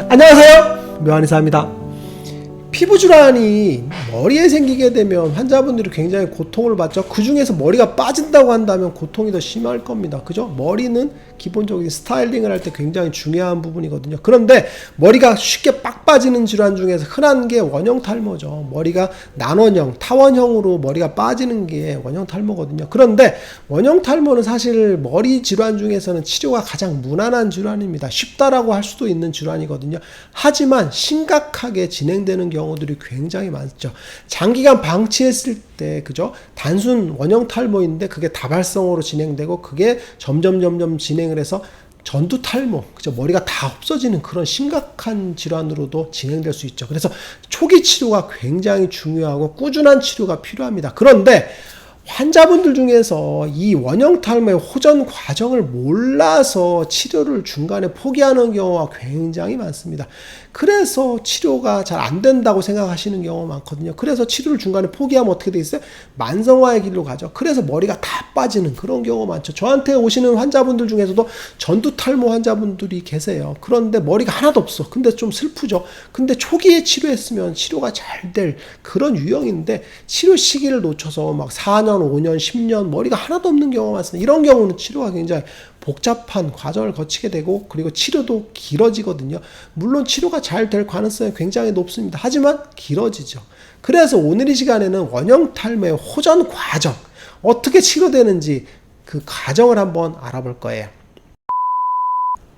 안녕하세요, 묘한의사입니다. 피부질환이 머리에 생기게 되면 환자분들이 굉장히 고통을 받죠. 그 중에서 머리가 빠진다고 한다면 고통이 더 심할 겁니다. 그죠? 머리는 기본적인 스타일링을 할 때 굉장히 중요한 부분이거든요. 그런데 머리가 쉽게 빡 빠지는 질환 중에서 흔한 게 원형 탈모죠. 머리가 난원형, 타원형으로 머리가 빠지는 게 원형 탈모거든요. 그런데 원형 탈모는 사실 머리 질환 중에서는 치료가 가장 무난한 질환입니다. 쉽다라고 할 수도 있는 질환이거든요. 하지만 심각하게 진행되는 경우들이 굉장히 많죠. 장기간 방치했을 때, 그죠? 단순 원형 탈모인데 그게 다발성으로 진행되고 그게 점점 진행을 해서 전두 탈모, 그죠? 머리가 다 없어지는 그런 심각한 질환으로도 진행될 수 있죠. 그래서 초기 치료가 굉장히 중요하고 꾸준한 치료가 필요합니다. 그런데 환자분들 중에서 이 원형 탈모의 호전 과정을 몰라서 치료를 중간에 포기하는 경우가 굉장히 많습니다. 그래서 치료가 잘 안 된다고 생각하시는 경우가 많거든요. 그래서 치료를 중간에 포기하면 어떻게 돼 있어요? 만성화의 길로 가죠. 그래서 머리가 다 빠지는 그런 경우가 많죠. 저한테 오시는 환자분들 중에서도 전두 탈모 환자분들이 계세요. 그런데 머리가 하나도 없어. 근데 좀 슬프죠. 근데 초기에 치료했으면 치료가 잘 될 그런 유형인데 치료 시기를 놓쳐서 막 4년, 5년, 10년 머리가 하나도 없는 경우가 많습니다. 이런 경우는 치료가 굉장히 복잡한 과정을 거치게 되고 그리고 치료도 길어지거든요. 물론 치료가 잘 될 가능성이 굉장히 높습니다. 하지만 길어지죠. 그래서 오늘 이 시간에는 원형 탈모의 호전 과정, 어떻게 치료되는지 그 과정을 한번 알아볼 거예요.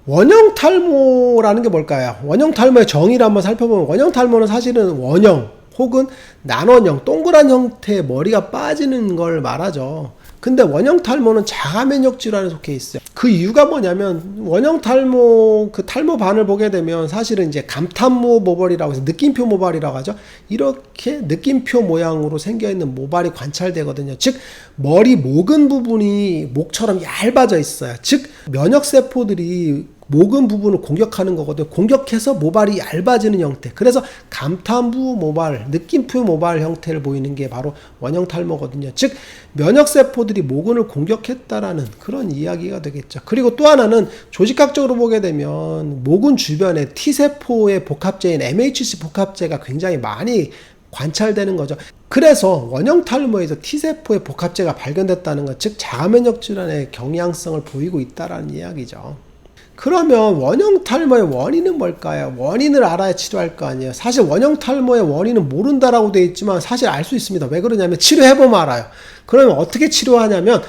원형 탈모라는 게 뭘까요? 원형 탈모의 정의를 한번 살펴보면 원형 탈모는 사실은 원형 혹은 난원형, 동그란 형태의 머리가 빠지는 걸 말하죠. 근데 원형 탈모는 자가 면역 질환에 속해 있어요. 그 이유가 뭐냐면 원형 탈모 그 탈모반을 보게 되면 사실은 이제 감탄모 모발이라고 해서 느낌표 모발이라고 하죠. 이렇게 느낌표 모양으로 생겨 있는 모발이 관찰되거든요. 즉 머리 모근 부분이 목처럼 얇아져 있어요. 즉 면역 세포들이 모근 부분을 공격하는 거거든요. 공격해서 모발이 얇아지는 형태. 그래서 감탄부 모발, 느낌표 모발 형태를 보이는 게 바로 원형 탈모거든요. 즉 면역세포들이 모근을 공격했다라는 그런 이야기가 되겠죠. 그리고 또 하나는 조직학적으로 보게 되면 모근 주변에 T세포의 복합체인 MHC 복합체가 굉장히 많이 관찰되는 거죠. 그래서 원형 탈모에서 T세포의 복합체가 발견됐다는 것, 즉 자가면역 질환의 경향성을 보이고 있다는 이야기죠. 그러면 원형 탈모의 원인은 뭘까요? 원인을 알아야 치료할 거 아니에요. 사실 원형 탈모의 원인은 모른다라고 되어 있지만 사실 알 수 있습니다. 왜 그러냐면 치료해보면 알아요. 그러면 어떻게 치료하냐면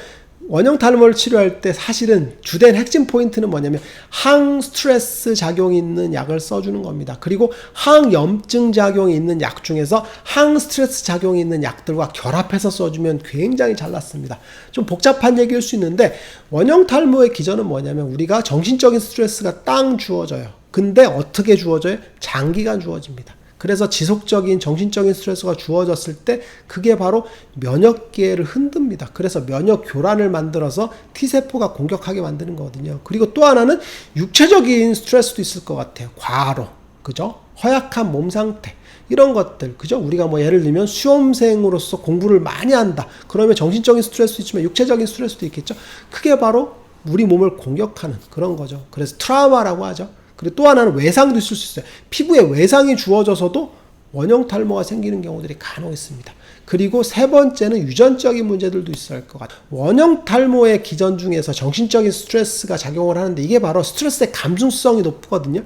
원형 탈모를 치료할 때 사실은 주된 핵심 포인트는 뭐냐면 항스트레스 작용이 있는 약을 써주는 겁니다. 그리고 항염증 작용이 있는 약 중에서 항스트레스 작용이 있는 약들과 결합해서 써주면 굉장히 잘 낫습니다. 좀 복잡한 얘기일 수 있는데 원형 탈모의 기전은 뭐냐면 우리가 정신적인 스트레스가 땅 주어져요. 근데 어떻게 주어져요? 장기간 주어집니다. 그래서 지속적인 정신적인 스트레스가 주어졌을 때 그게 바로 면역계를 흔듭니다. 그래서 면역 교란을 만들어서 T세포가 공격하게 만드는 거거든요. 그리고 또 하나는 육체적인 스트레스도 있을 것 같아요. 과로, 그죠? 허약한 몸 상태. 이런 것들, 그죠? 우리가 뭐 예를 들면 수험생으로서 공부를 많이 한다. 그러면 정신적인 스트레스도 있지만 육체적인 스트레스도 있겠죠? 그게 바로 우리 몸을 공격하는 그런 거죠. 그래서 트라우마라고 하죠. 그리고 또 하나는 외상도 있을 수 있어요. 피부에 외상이 주어져서도 원형 탈모가 생기는 경우들이 간혹 있습니다. 그리고 세 번째는 유전적인 문제들도 있을 것 같아요. 원형 탈모의 기전 중에서 정신적인 스트레스가 작용을 하는데 이게 바로 스트레스의 감수성이 높거든요.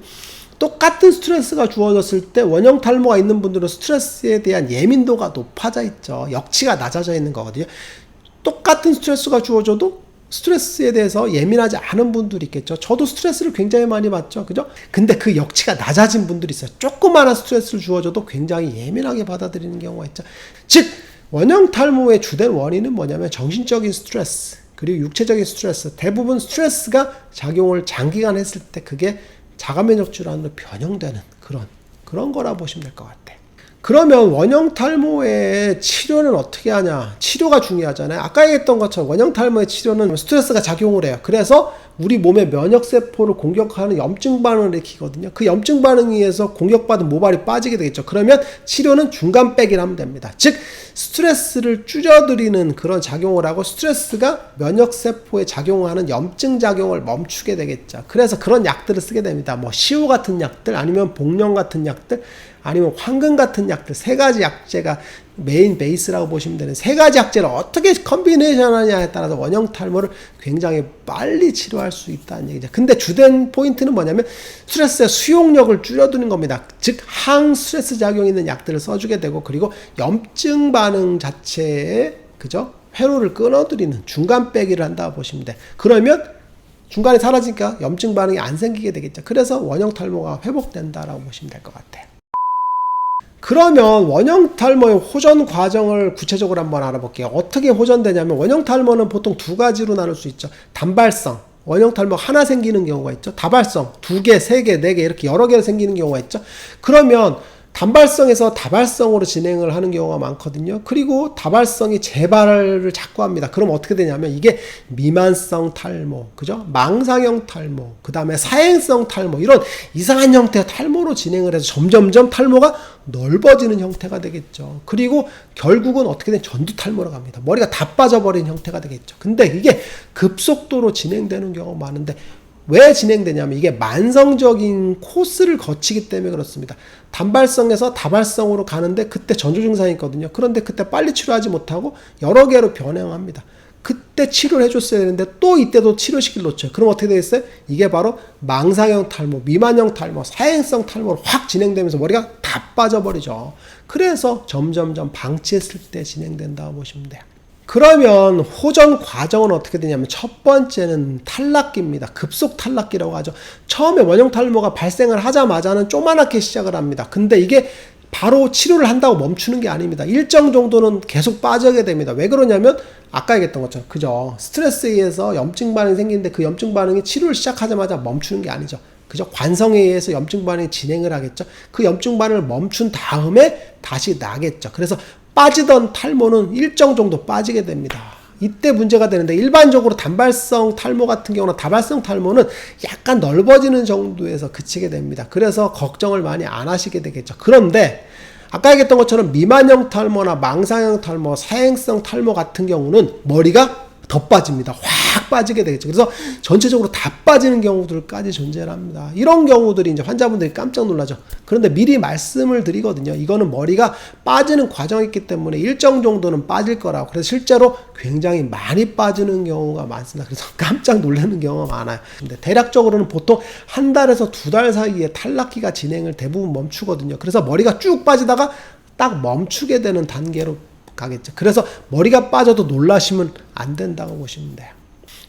똑같은 스트레스가 주어졌을 때 원형 탈모가 있는 분들은 스트레스에 대한 예민도가 높아져 있죠. 역치가 낮아져 있는 거거든요. 똑같은 스트레스가 주어져도 스트레스에 대해서 예민하지 않은 분들이 있겠죠. 저도 스트레스를 굉장히 많이 받죠. 그죠? 근데 그 역치가 낮아진 분들이 있어요. 조그마한 스트레스를 주어져도 굉장히 예민하게 받아들이는 경우가 있죠. 즉 원형 탈모의 주된 원인은 뭐냐면 정신적인 스트레스 그리고 육체적인 스트레스, 대부분 스트레스가 작용을 장기간 했을 때 그게 자가면역 질환으로 변형되는 그런 거라 보시면 될 것 같아요. 그러면 원형 탈모의 치료는 어떻게 하냐? 치료가 중요하잖아요. 아까 얘기했던 것처럼 원형 탈모의 치료는 스트레스가 작용을 해요. 그래서 우리 몸의 면역세포를 공격하는 염증 반응을 일으키거든요. 그 염증 반응에 의해서 공격받은 모발이 빠지게 되겠죠. 그러면 치료는 중간 빼기를 하면 됩니다. 즉 스트레스를 줄여드리는 그런 작용을 하고 스트레스가 면역세포에 작용하는 염증 작용을 멈추게 되겠죠. 그래서 그런 약들을 쓰게 됩니다. 뭐 시우 같은 약들, 아니면 복령 같은 약들, 아니면 황금 같은 약들, 세 가지 약제가 메인 베이스라고 보시면 되는 세 가지 약제를 어떻게 컨비네이션 하냐에 따라서 원형 탈모를 굉장히 빨리 치료할 수 있다는 얘기죠. 근데 주된 포인트는 뭐냐면 스트레스의 수용력을 줄여두는 겁니다. 즉 항스트레스 작용이 있는 약들을 써주게 되고, 그리고 염증 반응 자체에 그죠? 회로를 끊어드리는 중간 빼기를 한다고 보시면 돼. 그러면 중간에 사라지니까 염증 반응이 안 생기게 되겠죠. 그래서 원형 탈모가 회복된다라고 보시면 될 것 같아요. 그러면 원형 탈모의 호전 과정을 구체적으로 한번 알아볼게요. 어떻게 호전되냐면 원형 탈모는 보통 두 가지로 나눌 수 있죠. 단발성, 원형 탈모 하나 생기는 경우가 있죠. 다발성, 두 개, 세 개, 네 개 이렇게 여러 개로 생기는 경우가 있죠. 그러면 단발성에서 다발성으로 진행을 하는 경우가 많거든요. 그리고 다발성이 재발을 자꾸 합니다. 그럼 어떻게 되냐면 이게 미만성 탈모, 그죠? 망상형 탈모, 그 다음에 사행성 탈모, 이런 이상한 형태의 탈모로 진행을 해서 점점점 탈모가 넓어지는 형태가 되겠죠. 그리고 결국은 어떻게 된 전두 탈모로 갑니다. 머리가 다 빠져버린 형태가 되겠죠. 근데 이게 급속도로 진행되는 경우가 많은데 왜 진행되냐면 이게 만성적인 코스를 거치기 때문에 그렇습니다. 단발성에서 다발성으로 가는데 그때 전조 증상이 있거든요. 그런데 그때 빨리 치료하지 못하고 여러 개로 변형합니다. 그때 치료를 해줬어야 되는데 또 이때도 치료시키를 놓쳐요. 그럼 어떻게 되겠어요? 이게 바로 망상형 탈모, 미만형 탈모, 사행성 탈모로 확 진행되면서 머리가 다 빠져버리죠. 그래서 점점점 방치했을 때 진행된다고 보시면 돼요. 그러면 호전 과정은 어떻게 되냐면 첫 번째는 탈락기입니다. 급속 탈락기라고 하죠. 처음에 원형 탈모가 발생을 하자마자는 조그맣게 시작을 합니다. 근데 이게 바로 치료를 한다고 멈추는 게 아닙니다. 일정 정도는 계속 빠지게 됩니다. 왜 그러냐면 아까 얘기했던 것처럼 그죠? 스트레스에 의해서 염증 반응이 생기는데 그 염증 반응이 치료를 시작하자마자 멈추는 게 아니죠. 그죠? 관성에 의해서 염증 반응이 진행을 하겠죠. 그 염증 반응을 멈춘 다음에 다시 나겠죠. 그래서 빠지던 탈모는 일정 정도 빠지게 됩니다. 이때 문제가 되는데 일반적으로 단발성 탈모 같은 경우는 다발성 탈모는 약간 넓어지는 정도에서 그치게 됩니다. 그래서 걱정을 많이 안 하시게 되겠죠. 그런데 아까 얘기했던 것처럼 미만형 탈모나 망상형 탈모, 사행성 탈모 같은 경우는 머리가 더 빠집니다. 확 빠지게 되겠죠. 그래서 전체적으로 다 빠지는 경우들까지 존재를 합니다. 이런 경우들이 이제 환자분들이 깜짝 놀라죠. 그런데 미리 말씀을 드리거든요. 이거는 머리가 빠지는 과정이 있기 때문에 일정 정도는 빠질 거라고. 그래서 실제로 굉장히 많이 빠지는 경우가 많습니다. 그래서 깜짝 놀라는 경우가 많아요. 근데 대략적으로는 보통 한 달에서 두 달 사이에 탈락기가 진행을 대부분 멈추거든요. 그래서 머리가 쭉 빠지다가 딱 멈추게 되는 단계로 가겠죠. 그래서 머리가 빠져도 놀라시면 안 된다고 보시면 돼요.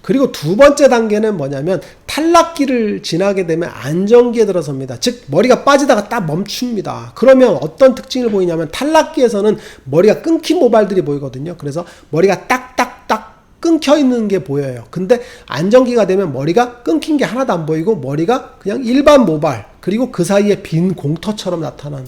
그리고 두 번째 단계는 뭐냐면 탈락기를 지나게 되면 안정기에 들어섭니다. 즉 머리가 빠지다가 딱 멈춥니다. 그러면 어떤 특징을 보이냐면 탈락기에서는 머리가 끊긴 모발들이 보이거든요. 그래서 머리가 딱딱딱 끊겨 있는 게 보여요. 근데 안정기가 되면 머리가 끊긴 게 하나도 안 보이고 머리가 그냥 일반 모발, 그리고 그 사이에 빈 공터처럼 나타나는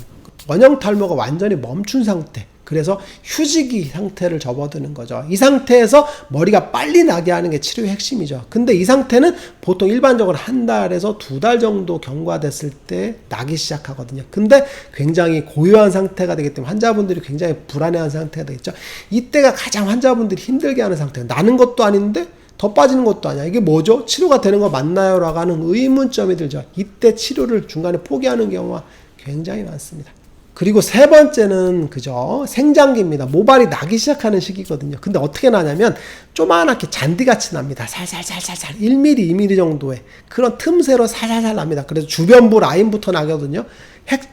원형 탈모가 완전히 멈춘 상태. 그래서 휴지기 상태를 접어드는 거죠. 이 상태에서 머리가 빨리 나게 하는 게 치료의 핵심이죠. 근데 이 상태는 보통 일반적으로 한 달에서 두 달 정도 경과됐을 때 나기 시작하거든요. 근데 굉장히 고요한 상태가 되기 때문에 환자분들이 굉장히 불안해하는 상태가 되겠죠. 이때가 가장 환자분들이 힘들게 하는 상태예요. 나는 것도 아닌데 더 빠지는 것도 아니야. 이게 뭐죠? 치료가 되는 거 맞나요? 라고 하는 의문점이 들죠. 이때 치료를 중간에 포기하는 경우가 굉장히 많습니다. 그리고 세 번째는 그죠? 생장기입니다. 모발이 나기 시작하는 시기거든요. 근데 어떻게 나냐면 조그맣게 잔디같이 납니다. 살살살살살 1mm, 2mm 정도의 그런 틈새로 살살살 납니다. 그래서 주변부 라인부터 나거든요.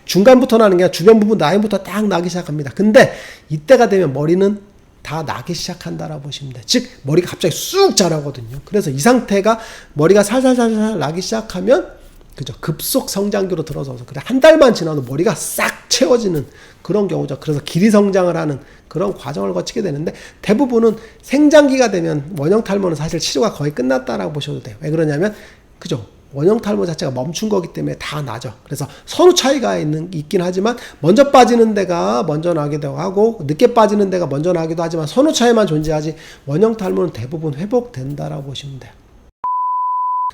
중간부터 나는 게 아니라 주변부분 라인부터 딱 나기 시작합니다. 근데 이때가 되면 머리는 다 나기 시작한다라고 보시면 돼요. 즉 머리가 갑자기 쑥 자라거든요. 그래서 이 상태가 머리가 살살살살 나기 시작하면 그죠? 급속 성장기로 들어서서 그래 한 달만 지나도 머리가 싹 채워지는 그런 경우죠. 그래서 길이 성장을 하는 그런 과정을 거치게 되는데 대부분은 생장기가 되면 원형 탈모는 사실 치료가 거의 끝났다라고 보셔도 돼요. 왜 그러냐면 그죠? 원형 탈모 자체가 멈춘 거기 때문에 다 나죠. 그래서 선후 차이가 있긴 하지만 먼저 빠지는 데가 먼저 나기도 하고 늦게 빠지는 데가 먼저 나기도 하지만 선후 차이만 존재하지 원형 탈모는 대부분 회복된다라고 보시면 돼요.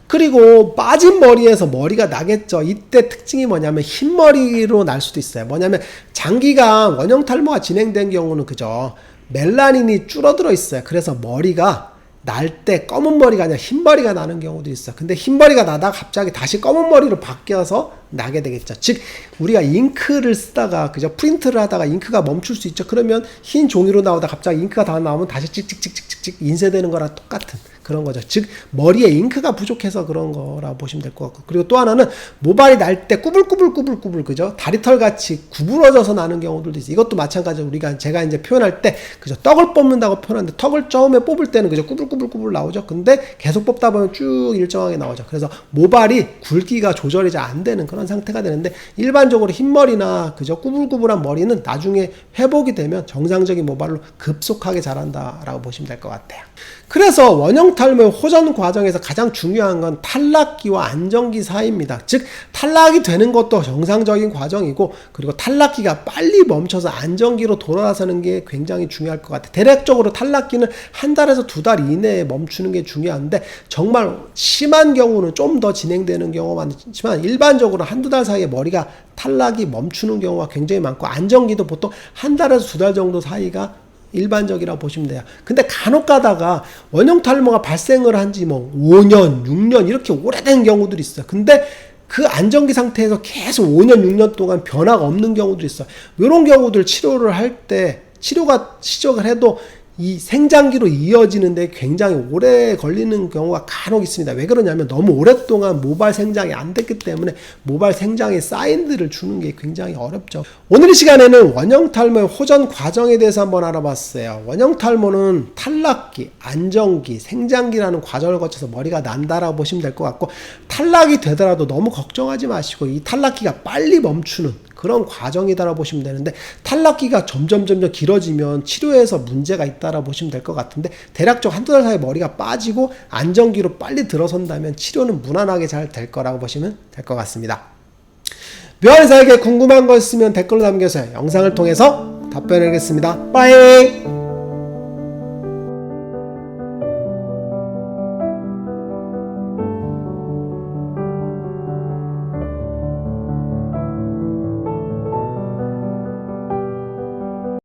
그리고 빠진 머리에서 머리가 나겠죠. 이때 특징이 뭐냐면 흰머리로 날 수도 있어요. 뭐냐면 장기간 원형 탈모가 진행된 경우는 그죠, 멜라닌이 줄어들어 있어요. 그래서 머리가 날 때 검은 머리가 아니라 흰 머리가 나는 경우도 있어. 근데 흰 머리가 나다가 갑자기 다시 검은 머리로 바뀌어서 나게 되겠죠. 즉 우리가 잉크를 쓰다가 그죠, 프린트를 하다가 잉크가 멈출 수 있죠. 그러면 흰 종이로 나오다 갑자기 잉크가 다 나오면 다시 찍찍찍찍찍 인쇄되는 거랑 똑같은 그런 거죠. 즉 머리에 잉크가 부족해서 그런 거라고 보시면 될 것 같고, 그리고 또 하나는 모발이 날 때 꾸불꾸불 그죠, 다리털 같이 구부러져서 나는 경우들도 있어요. 이것도 마찬가지로 제가 이제 표현할 때 그죠, 떡을 뽑는다고 표현하는데 턱을 처음에 뽑을 때는 그죠 꾸불꾸불 나오죠. 근데 계속 뽑다 보면 쭉 일정하게 나오죠. 그래서 모발이 굵기가 조절이 잘 안 되는 그런 상태가 되는데, 일반적으로 흰머리나 그죠 꾸불꾸불한 머리는 나중에 회복이 되면 정상적인 모발로 급속하게 자란다라고 보시면 될 것 같아요. 그래서 원형 탈모의 호전 과정에서 가장 중요한 건 탈락기와 안정기 사이입니다. 즉 탈락이 되는 것도 정상적인 과정이고, 그리고 탈락기가 빨리 멈춰서 안정기로 돌아서는 게 굉장히 중요할 것 같아요. 대략적으로 탈락기는 한 달에서 두 달 이내에 멈추는 게 중요한데, 정말 심한 경우는 좀 더 진행되는 경우가 많지만 일반적으로 한두 달 사이에 머리가 탈락이 멈추는 경우가 굉장히 많고, 안정기도 보통 한 달에서 두 달 정도 사이가 일반적이라고 보시면 돼요. 근데 간혹 가다가 원형 탈모가 발생을 한지 뭐 5년, 6년 이렇게 오래된 경우들이 있어요. 근데 그 안정기 상태에서 계속 5년, 6년 동안 변화가 없는 경우들이 있어요. 이런 경우들 치료를 할 때, 치료가 시작을 해도 이 생장기로 이어지는데 굉장히 오래 걸리는 경우가 간혹 있습니다. 왜 그러냐면 너무 오랫동안 모발 생장이 안 됐기 때문에 모발 생장의 사인들을 주는 게 굉장히 어렵죠. 오늘 이 시간에는 원형 탈모의 호전 과정에 대해서 한번 알아봤어요. 원형 탈모는 탈락기, 안정기, 생장기라는 과정을 거쳐서 머리가 난다라고 보시면 될 것 같고, 탈락이 되더라도 너무 걱정하지 마시고 이 탈락기가 빨리 멈추는 그런 과정이다라고 보시면 되는데, 탈락기가 점점 길어지면 치료에서 문제가 있다라고 보시면 될 것 같은데, 대략적 한두 달 사이에 머리가 빠지고 안정기로 빨리 들어선다면 치료는 무난하게 잘 될 거라고 보시면 될 것 같습니다. 묘한의사에게 궁금한 거 있으면 댓글로 남겨주세요. 영상을 통해서 답변하겠습니다. 빠이.